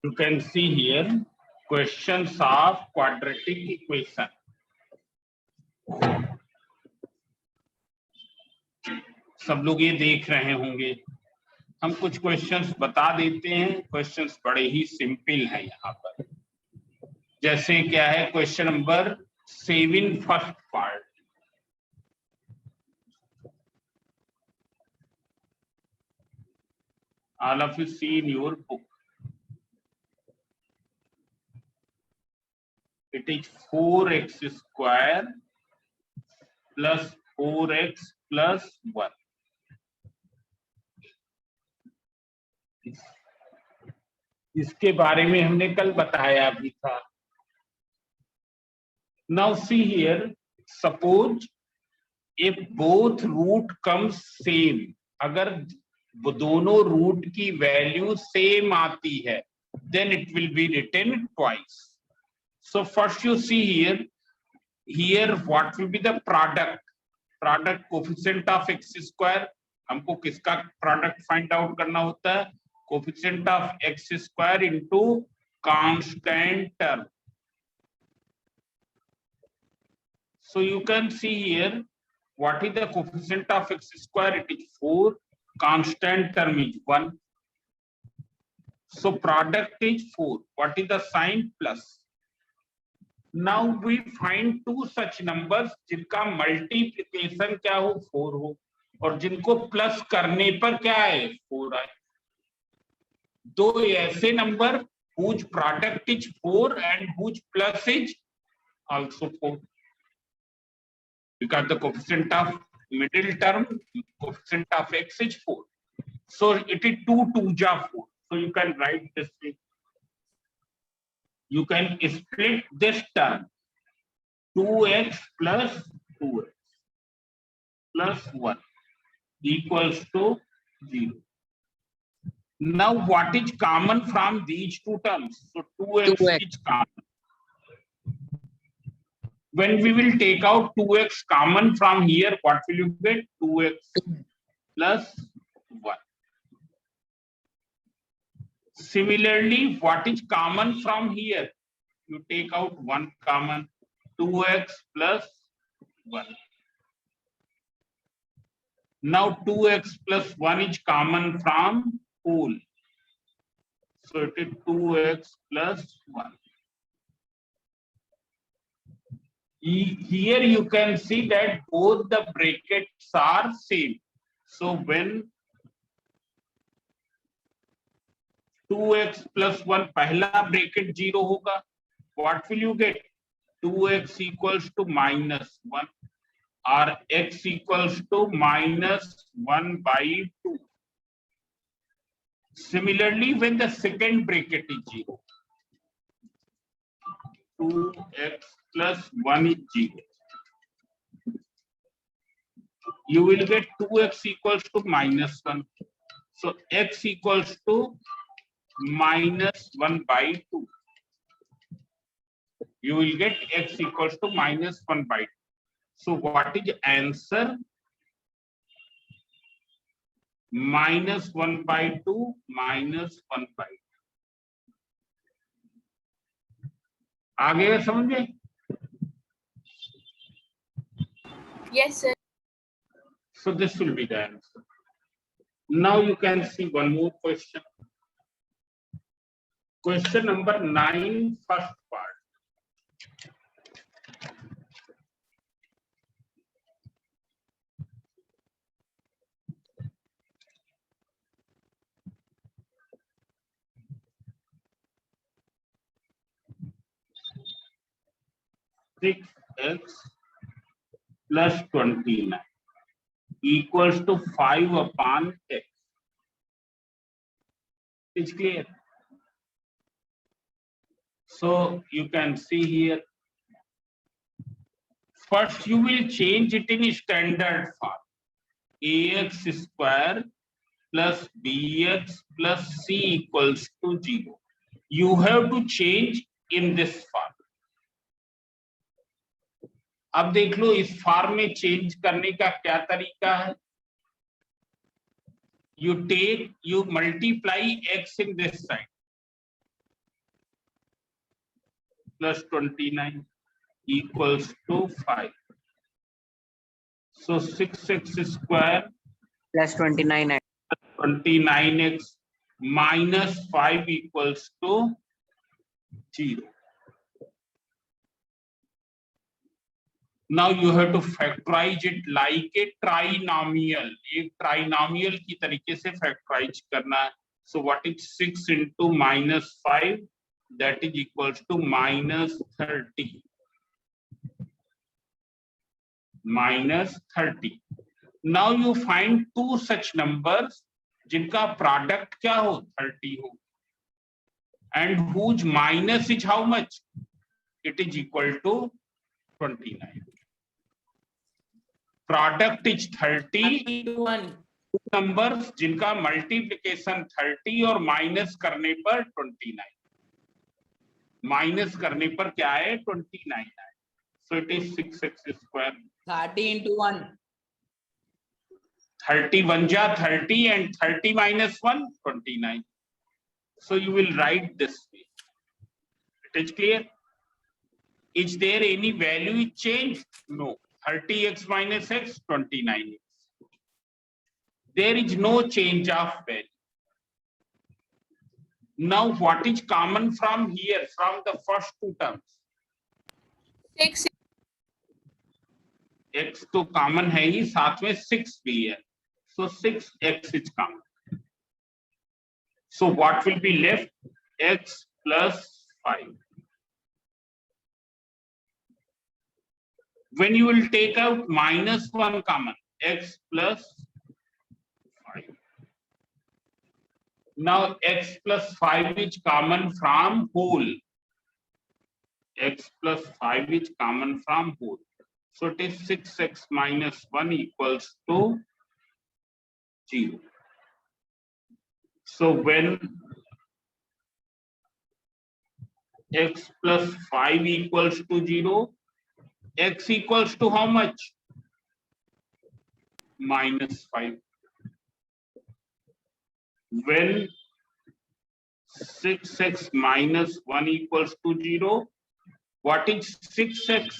You can see here questions of quadratic equation. सब लोग ये देख रहे होंगे। हम कुछ क्वेश्चंस बता देते हैं। क्वेश्चंस बड़े ही सिंपल है यहाँ पर। जैसे क्या है question number 7 first part. All of you see in your book. It is 4x square plus 4x plus 1. इसके बारे में हमने कल बताया भी था। Now see here, suppose if both root comes same, अगर दोनों रूट की वैल्यू सेम आती है, then it will be written twice. So first you see here what will be the product coefficient of x square. हमको किसका product find out करना होता है? Coefficient of x square into constant term. So you can see here what is the coefficient of x square? It is 4. Constant term is 1. So product is 4. What is the sign? Plus. Now we find two such numbers जिनका multiplication क्या हो? 4 हो, और जिनको plus करने पर क्या है? 4 आए. दो ऐसे number whose product is 4 and whose plus is also 4. Because the coefficient of middle term, coefficient of x is 4. So it is 2 2s are 4. So you can write this way. You can split this term 2x plus 2x plus 1 equals to 0. Now what is common from these two terms? So 2x is common. When we will take out 2x common from here, what will you get? 2x plus 1. Similarly, what is common from here? You take out 1 common, 2x plus 1. Now 2x plus 1 is common from whole. So it is 2x plus 1. Here you can see that both the brackets are same. So when 2x plus 1 पहला bracket 0 होगा, what will you get? 2x equals to minus 1 or x equals to minus 1 by 2. Similarly, when the second bracket is 0, 2x plus 1 is 0. You will get 2x equals to minus 1. So x equals to minus 1 by 2. You will get x equals to minus 1 by 2. So what is answer? Minus 1 by 2 minus 1 by 2. आगे समझे? Yes, sir. So this will be the answer. Now you can see one more question. Question number 9, first part. X plus 29 equals to 5 upon x. It's clear. So you can see here. First you will change it in standard form. Ax square plus bx plus c equals to 0. You have to change in this form. अब देख लो इस form में change करने का क्या तरीका है. You multiply x in this side. plus 29 equals to 5. So 6x square plus 29 29x minus 5 equals to 0. Now you have to factorize it like a trinomial. एक trinomial की तरीके से factorize करना है. So what is 6 into minus 5? That is equals to minus 30. Minus 30. Now you find two such numbers जिनका product क्या हो 30 हो, and whose minus is how much? It is equal to 29. Product is 30. Numbers जिनका multiplication 30 और minus करने पर 29, minus करने पर क्या है 29 है. So it is 6x square 30 into 1 30 1 जा 30 and 30 minus 1 29. So you will write this way. It is clear? Is there any value changed? No. 30x minus x 29x. There is no change of value. Now what is common from here, from the first two terms? 6. X तो common है ही, साथ में 6 भी है. So 6x is common. So what will be left? X plus 5. When you will take out minus 1 common, x plus 5. Now x plus 5 is common from whole. X plus 5 is common from whole. So it is 6x minus 1 equals to 0. So when x plus 5 equals to 0, x equals to how much? Minus 5. When 6x minus 1 equals to 0, what is 6x?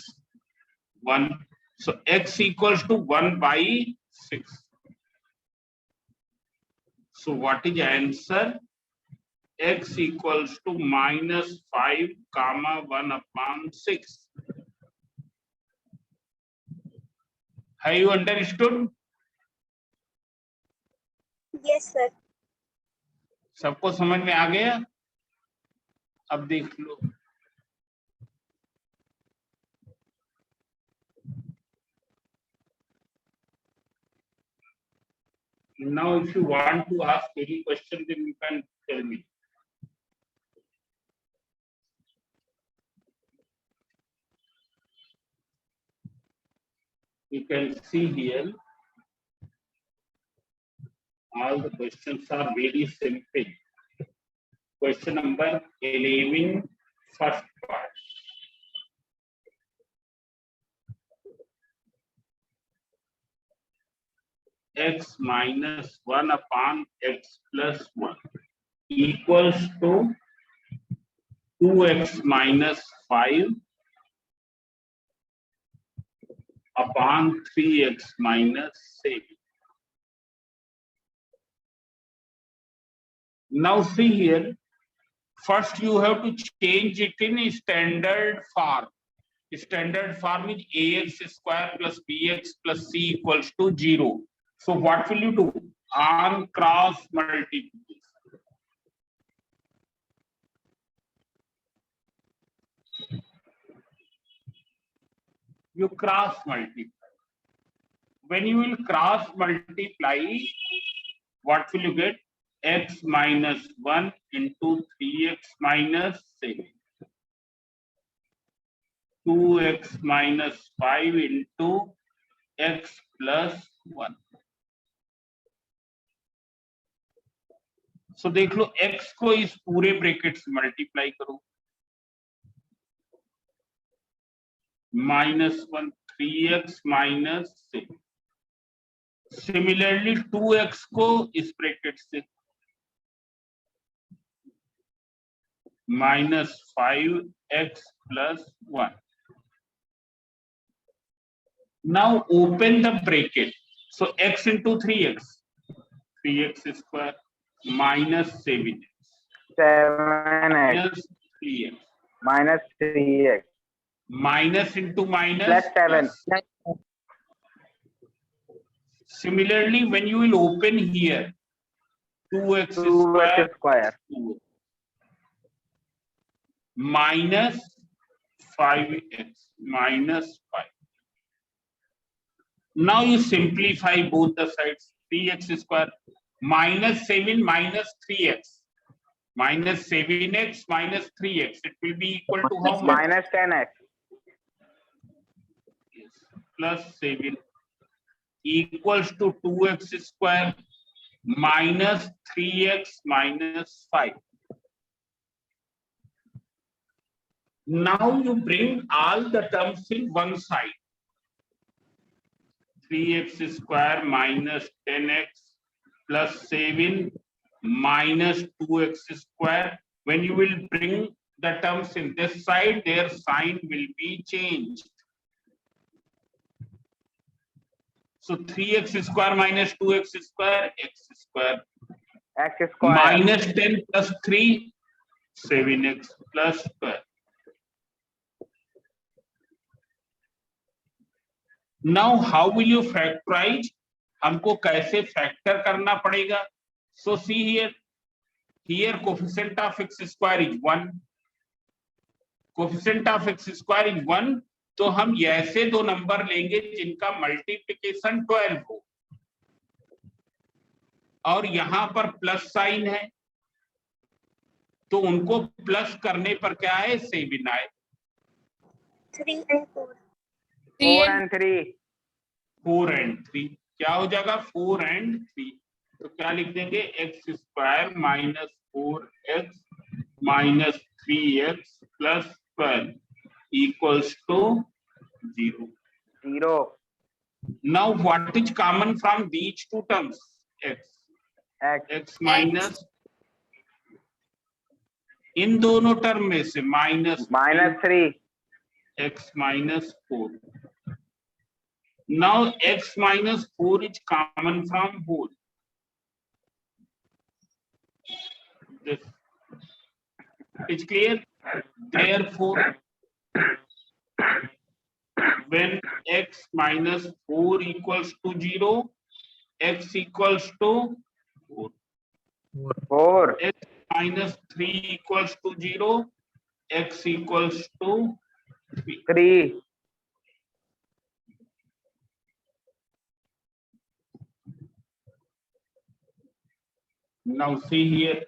1. So x equals to 1 by 6. So what is the answer? X equals to minus 5 comma 1 upon 6. Have you understood? Yes, sir. सबको समझ में आ गया? अब देख लो. Now if you want to ask any question, then you can tell me. You can see here, all the questions are very simple. Question number 11, first part. X minus 1 upon x plus 1 equals to 2x minus 5 upon 3x minus 7. Now see here, first you have to change it in standard form. Standard form is ax square plus bx plus c equals to 0. So what will you do? On cross multiplication. You cross multiply. When you will cross multiply, what will you get? X minus 1 into 3x minus 7. 2x minus 5 into x plus 1. So देख लो x को इस पूरे bracket से multiply करो. -1 3x minus 6. Similarly 2x को इस bracket से, minus 5x plus 1. Now open the bracket. So x into 3x, 3x square minus 7x 7x minus 3x minus 3x minus into minus plus 7. plus. Similarly, when you will open here, 2x 2x square 2 minus 5x minus 5. Now you simplify both the sides. 3x square minus 7 minus 3x minus 7x minus 3x. It will be equal to how much? minus 10x Yes. Plus 7 equals to 2x square minus 3x minus 5. Now you bring all the terms in one side. 3x square minus 10x plus 7 minus 2x square. When you will bring the terms in this side, their sign will be changed. So 3x square minus 2x square, x square x square minus 10 plus 3, 7x plus 12. Now how will you factorize? हमको कैसे factor करना पड़ेगा? So see here coefficient of x square is 1. Coefficient of x square is 1. तो हम ऐसे दो number लेंगे जिनका मल्टीप्लिकेशन 12 हो और यहां पर प्लस साइन है, तो उनको प्लस करने पर क्या है? 7 आए. 3 and 4. 4 and 3 4 and 3 क्या हो जाएगा? 4 and 3. तो क्या लिख देंगे? X square minus 4x minus 3x plus 12 equals to 0. 0 Now what is common from these two terms? x minus, इन दोनों टर्म में से minus minus 3 x minus 4. Now x minus 4 is common from both. This is clear. Therefore, when x minus 4 equals to 0, x equals to 4. 4 X minus 3 equals to 0, x equals to 3. 3 Now see here,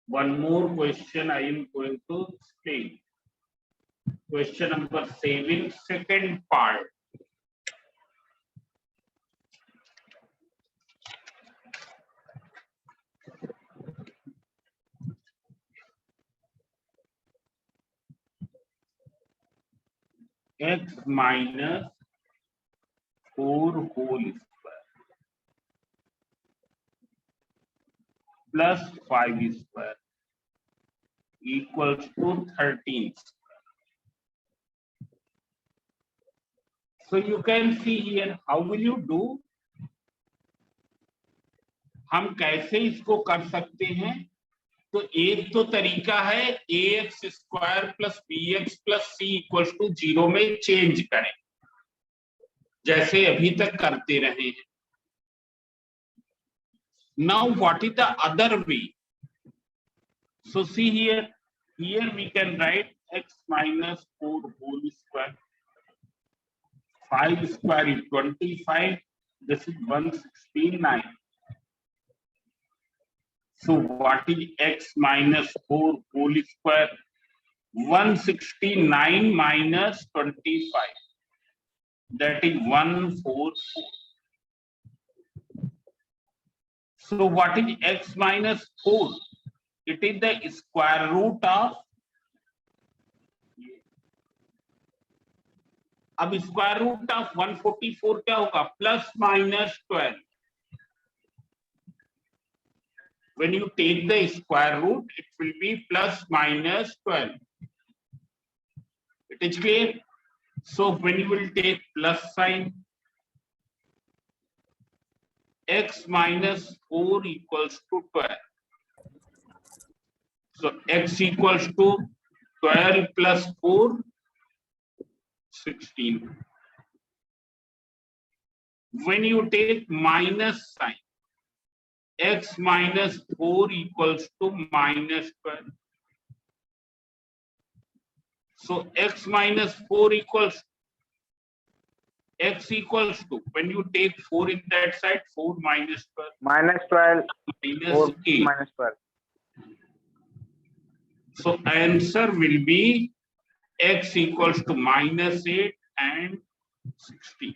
one more question I am going to explain. Question number 7, second part. X minus 4 whole square plus 5 square equals to 13 square. So you can see here, how will you do? हम कैसे इसको कर सकते हैं? तो एक तो तरीका है ax square plus bx plus c equals to 0 में चेंज करें, जैसे अभी तक करते रहे हैं. Now what is the other way? So see here we can write x minus 4 whole square. 5 square is 25. This is 169. So what is x minus 4 whole square? 169 minus 25. That is 144. So what is x minus 4? It is the square root of. अब square root of 144 क्या होगा? Plus minus 12. When you take the square root, it will be plus minus 12. It is clear? So when you will take plus sign, x minus 4 equals to 12. So x equals to 12 plus 4, 16. When you take minus sign, x minus 4 equals to minus 12. So x minus 4 equals, x equals to, when you take 4 in that side, 4 minus 12. minus 12, Minus 4 8. minus 12. So answer will be x equals to minus 8 and 16.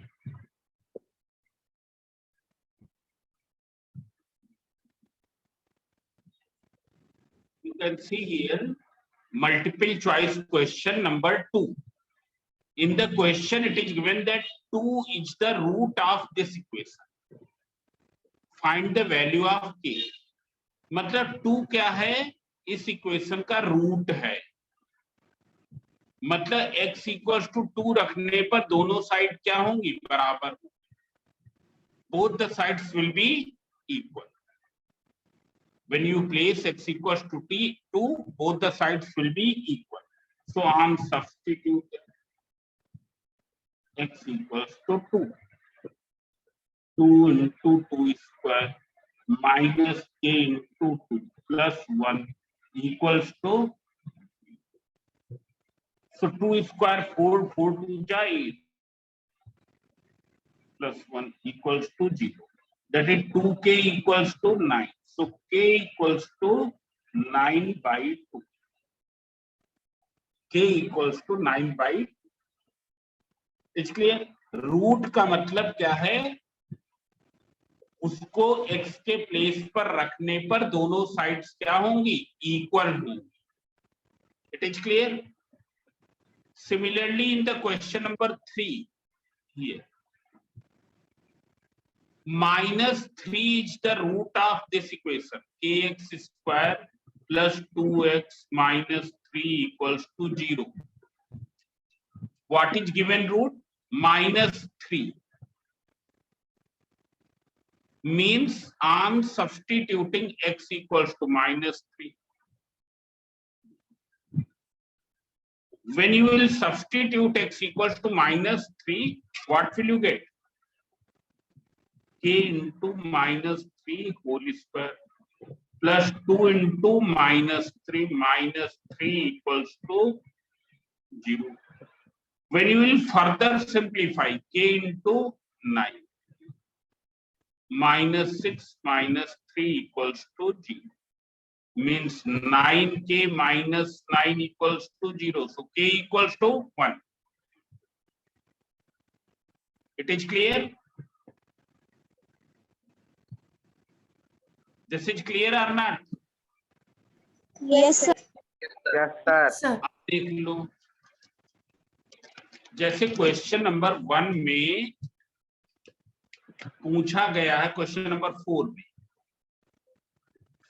You can see here multiple choice question number 2. In the question it is given that 2 is the root of this equation. Find the value of k. मतलब 2 क्या है? इस equation का root है. मतलब x equals to 2 रखने पर दोनों साइड क्या होंगी? बराबर. Both the sides will be equal. When you place x equals to 2, both the sides will be equal. So I am substitute x equals to 2. 2 into 2 square minus k into 2 plus 1 equals to, so 2 square 4, 4 2 8 plus 1 equals to 0. That is 2k equals to 9. So k equals to 9 by 2. K equals to 9 by 2. It's clear? Root का मतलब क्या है? उसको x के place पर रखने पर दोनों साइड्स क्या होंगी? इक्वल होंगी. It is clear? Similarly, in the question number 3 here, minus 3 is the root of this equation. Kx square plus 2x minus 3 equals to 0. What is given root? Minus 3. Means I am substituting x equals to minus 3. When you will substitute x equals to minus 3, what will you get? K into minus 3 whole square plus 2 into minus 3 equals to 0. When you will further simplify, k into 9 minus 6 minus 3 equals to 0. Means 9k minus 9 equals to 0. So k equals to 1. It is clear? This is clear or not? Yes, sir. Yes, sir. Sir. आप देख लो. जैसे question number 1 में पूछा गया है, question number 4 में,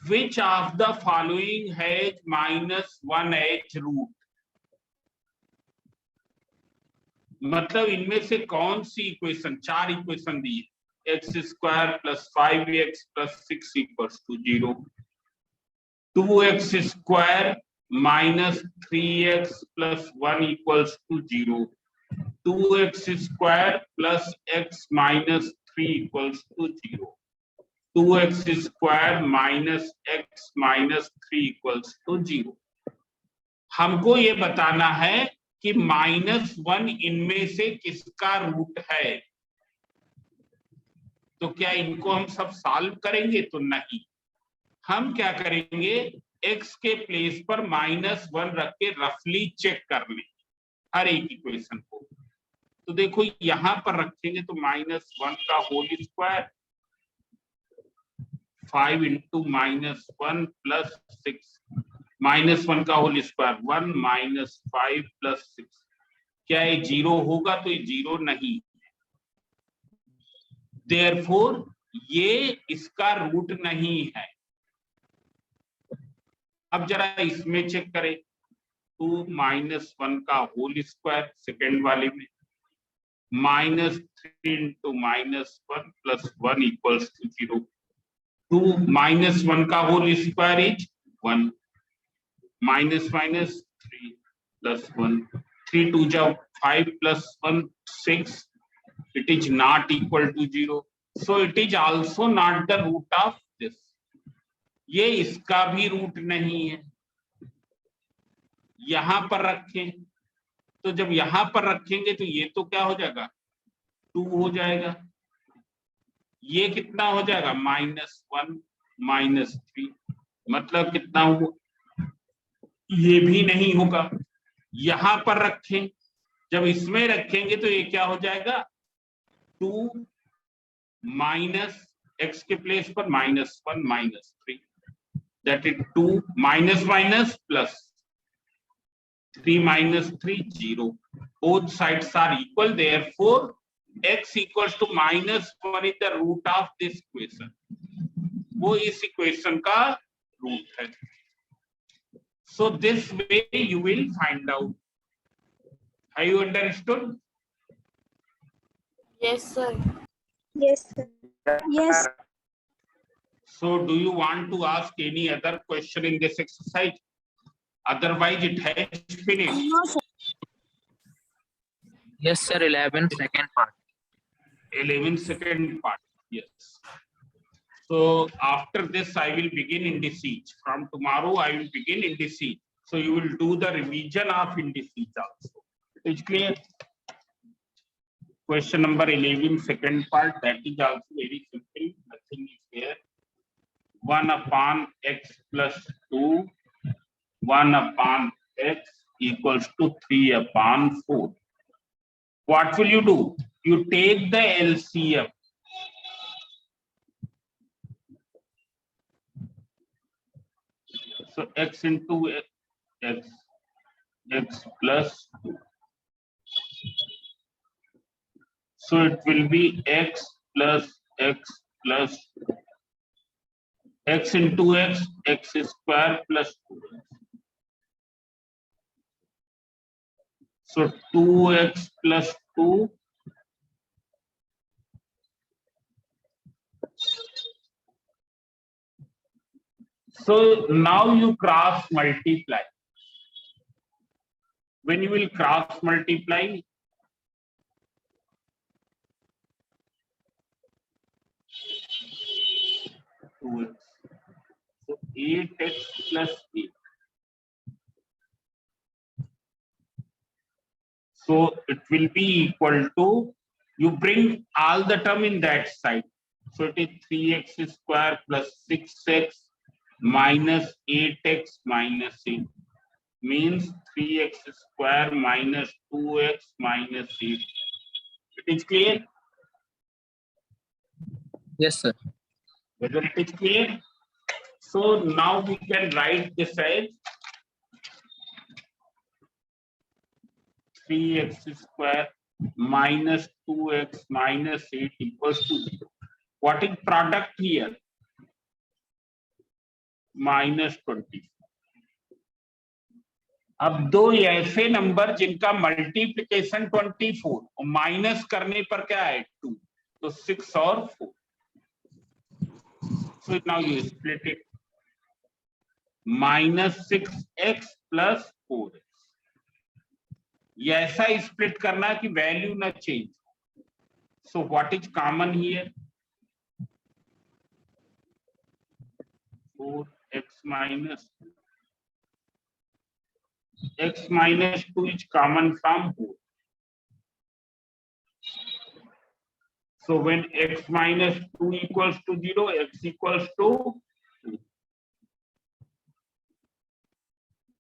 which of the following has minus 1 h root? मतलब इनमें से कौन सी इक्वेशन, 4 इक्वेशन दी है. x square plus 5x plus 6 equals to 0. 2x square minus 3x plus 1 equals to 0. 2x square plus x minus 3 equals to 0. 2x square minus x minus 3 equals to 0. हमको ये बताना है कि -1 इनमें से किसका रूट है. तो क्या इनको हम सब सॉल्व करेंगे? तो नहीं. हम क्या करेंगे? x के प्लेस पर -1 रख के रफली चेक कर लें हर एक इक्वेशन को. तो देखो यहां पर रखेंगे तो -1 का होल स्क्वायर 5 into -1 plus 6, -1 का होल स्क्वायर 1 minus 5 plus 6. क्या ये 0 होगा? तो ये 0 नहीं. Therefore ये इसका रूट नहीं है. अब जरा इसमें चेक करें, 2 माइनस 1 का होल स्क्वायर सेकेंड वाले में, minus 3 into minus 1 plus 1 equals to 0। 2 minus 1 का whole square is 1, minus minus 3 plus 1, 3 2 जा 5 plus 1 6, it is not equal to 0, so it is also not the root of this, ये इसका भी root नहीं है। यहां पर रखें, तो जब यहां पर रखेंगे तो ये तो क्या हो जाएगा, 2 हो जाएगा, ये कितना हो जाएगा, -1 -3, मतलब कितना हुआ, ये भी नहीं होगा। यहां पर रखें, जब इसमें रखेंगे तो ये क्या हो जाएगा, 2 माइनस x के प्लेस पर -1 -3, that is 2 minus minus plus 3 minus 3 0, both sides are equal, therefore x equals to -1 is the root of this equation, वो इस इक्वेशन का रूट है। So this way you will find out. Have you understood? Yes, sir. Yes, sir. Yes. So do you want to ask any other question in this exercise? Otherwise it has finished. No, sir. Yes, sir. 11 second part. 11 second part, yes. So after this I will begin indices. From tomorrow I will begin indices. So you will do the revision of indices also. It is clear? Question number 11 second part, that is also very simple, nothing is there. 1 upon x plus 2, 1 upon x equals to 3 upon 4. What will you do? You take the LCM. So x into x, x plus 2. So it will be x plus x plus 2. X into x, x square plus 2. So 2x plus 2 so now you cross multiply. When you will cross multiply, so 8x plus 8. So it will be equal to, you bring all the term in that side. So it is 3x square plus 6x minus 8x minus 8. Means 3x square minus 2x minus 8. It is clear? Yes, sir. Whether it is clear? So now we can write this as 3x square minus 2x minus 8 equals to 0. What is product here? -20. अब दो ऐसे number जिनका multiplication 24 और minus करने पर क्या है 2, तो 6 और 4. So now you split it. -6x plus 4x. ये ऐसा स्प्लिट करना कि वैल्यू ना change. So what is common here? 4x minus 2. X minus 2 is common from 4. So when x minus 2 equals to 0, x equals to 2.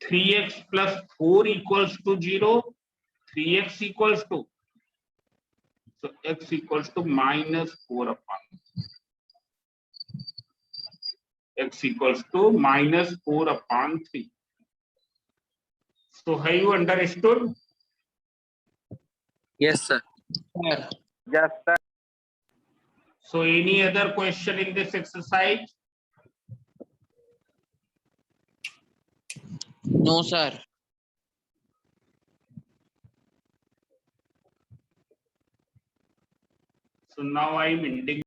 3x plus 4 equals to 0, 3x equals to, so x equals to -4 upon. X equals to -4 upon 3. So have you understood? Yes, sir. Yes, sir. So any other question in this exercise? No, sir. So now I am ending